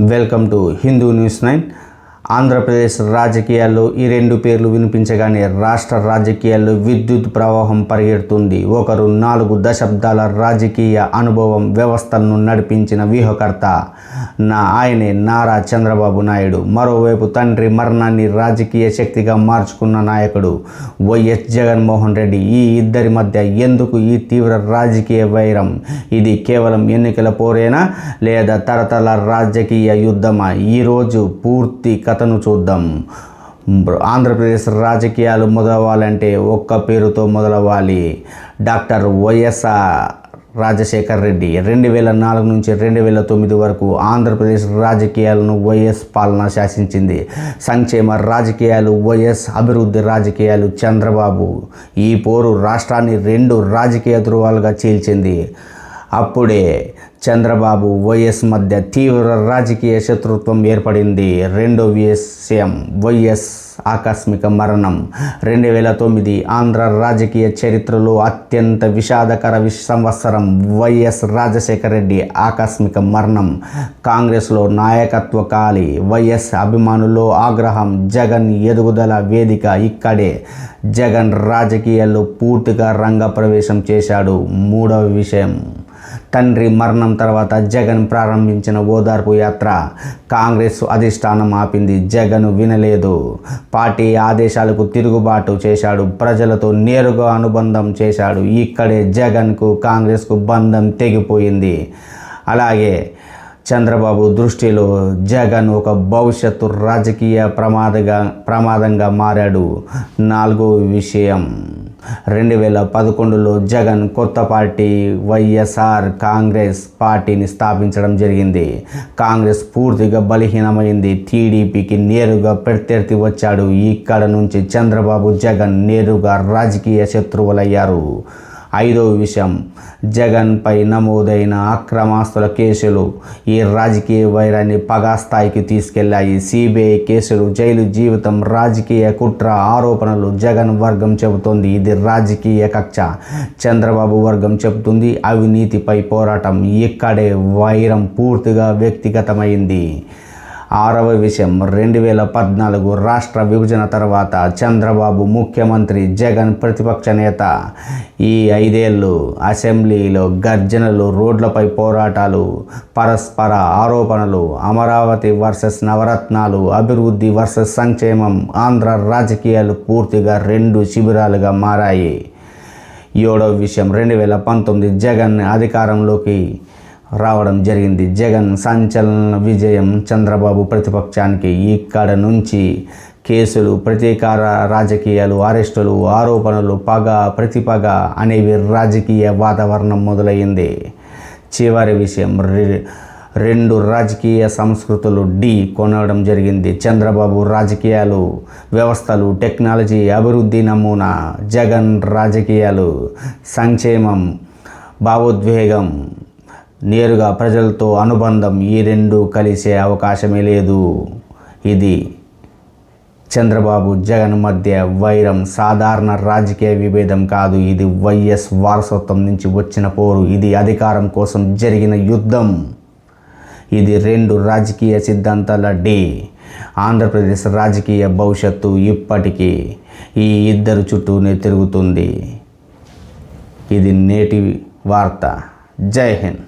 Welcome to Hindu news 9. Andhra Pradesh రాజకీయాల్లో ఈ రెండు పేర్లు వినిపించగానే రాష్ట్ర రాజకీయాల్లో విద్యుత్ ప్రవాహం పరిగెడుతుంది. ఒకరు 4 దశాబ్దాల రాజకీయ అనుభవం, వ్యవస్థలను నడిపించిన వ్యూహకర్త ఆయనే నారా చంద్రబాబు నాయుడు. మరోవైపు తండ్రి మరణాన్ని రాజకీయ శక్తిగా మార్చుకున్న నాయకుడు వైఎస్ జగన్మోహన్ రెడ్డి. ఈ ఇద్దరి మధ్య ఎందుకు ఈ తీవ్ర రాజకీయ వైరం? ఇది కేవలం ఎన్నికల పోరేనా లేదా తరతరాల రాజకీయ యుద్ధమా? ఈరోజు పూర్తి కథను చూద్దాం. ఆంధ్రప్రదేశ్ రాజకీయాలు మొదలవ్వాలంటే ఒక్క పేరుతో మొదలవ్వాలి. Doctor YS Rajasekhar Reddy. 2004 నుంచి 2009 వరకు ఆంధ్రప్రదేశ్ రాజకీయాలను వైఎస్ పాలన శాసించింది. సంక్షేమ రాజకీయాలు వైఎస్, అభివృద్ధి రాజకీయాలు చంద్రబాబు. ఈ పోరు రాష్ట్రాన్ని 2 రాజకీయ ధృవాలుగా చీల్చింది. అప్పుడే చంద్రబాబు వైఎస్ మధ్య తీవ్ర రాజకీయ శత్రుత్వం ఏర్పడింది. రెండో విషయం వైఎస్ ఆకస్మిక మరణం. 2009 ఆంధ్ర రాజకీయ చరిత్రలో అత్యంత విషాదకర సంవత్సరం. వైఎస్ రాజశేఖర రెడ్డి ఆకస్మిక మరణం. కాంగ్రెస్లో నాయకత్వ ఖాళీ, వైఎస్ అభిమానుల్లో ఆగ్రహం, జగన్ ఎదుగుదల వేదిక ఇక్కడే. జగన్ రాజకీయాల్లో పూర్తిగా రంగప్రవేశం చేశాడు. మూడవ విషయం, తండ్రి మరణం తర్వాత జగన్ ప్రారంభించిన ఓదార్పు యాత్ర కాంగ్రెస్ అధిష్టానం ఆపింది. జగన్ వినలేదు. పార్టీ ఆదేశాలకు తిరుగుబాటు చేశాడు. ప్రజలతో నేరుగా అనుబంధం చేశాడు. ఇక్కడే జగన్కు కాంగ్రెస్కు బంధం తెగిపోయింది. అలాగే చంద్రబాబు దృష్టిలో జగన్ ఒక భవిష్యత్తు రాజకీయ ప్రమాదంగా మారాడు. నాలుగో విషయం, 2011లో జగన్ కొత్త పార్టీ వైఎస్ఆర్ కాంగ్రెస్ పార్టీని స్థాపించడం జరిగింది. కాంగ్రెస్ పూర్తిగా బలహీనమైంది. టీడీపీకి నేరుగా ప్రత్యర్థి వచ్చాడు. ఇక్కడ నుంచి చంద్రబాబు, జగన్ నేరుగా రాజకీయ శత్రువులయ్యారు. ఐదవ విషయం, జగన్పై నమోదైన అక్రమాస్తుల కేసులు ఈ రాజకీయ వైరాన్ని పగా స్థాయికి తీసుకెళ్లాయి. సిబిఐ కేసులు, జైలు జీవితం, రాజకీయ కుట్ర ఆరోపణలు. జగన్ వర్గం చెబుతోంది ఇది రాజకీయ కక్ష. చంద్రబాబు వర్గం చెబుతుంది అవినీతిపై పోరాటం. ఇక్కడే వైరం పూర్తిగా వ్యక్తిగతమైంది. ఆరవ విషయం, 2014 రాష్ట్ర విభజన తర్వాత చంద్రబాబు ముఖ్యమంత్రి, జగన్ ప్రతిపక్ష నేత. ఈ 5 ఏళ్ళు అసెంబ్లీలో గర్జనలు, రోడ్లపై పోరాటాలు, పరస్పర ఆరోపణలు, అమరావతి వర్సెస్ నవరత్నాలు, అభివృద్ధి వర్సెస్ సంక్షేమం. ఆంధ్ర రాజకీయాలు పూర్తిగా 2 శిబిరాలుగా మారాయి. 7వ విషయం, 2019 జగన్ అధికారంలోకి రావడం జరిగింది. జగన్ సంచలన విజయం చంద్రబాబు ప్రతిపక్షానికి. ఇక్కడ నుంచి కేసులు, ప్రతీకార రాజకీయాలు, అరెస్టులు, ఆరోపణలు, పగ, ప్రతిపగ అనేవి రాజకీయ వాతావరణం మొదలైంది. చివరి విషయం, 2 రాజకీయ సంస్కృతులు కొనడం జరిగింది. చంద్రబాబు రాజకీయాలు, వ్యవస్థలు, టెక్నాలజీ, అభివృద్ధి నమూనా. జగన్ రాజకీయాలు, సంక్షేమం, భావోద్వేగం, నేరుగా ప్రజలతో అనుబంధం. ఈ 2 కలిసే అవకాశమే లేదు. ఇది చంద్రబాబు, జగన్ మధ్య వైరం సాధారణ రాజకీయ విభేదం కాదు. ఇది వైఎస్ వారసత్వం నుంచి వచ్చిన పోరు. ఇది అధికారం కోసం జరిగిన యుద్ధం. ఇది 2 రాజకీయ సిద్ధాంతాల ఆంధ్రప్రదేశ్ రాజకీయ భవిష్యత్తు ఇప్పటికీ ఈ ఇద్దరు చుట్టూనే తిరుగుతుంది. ఇది నేటి వార్త. జై హింద్.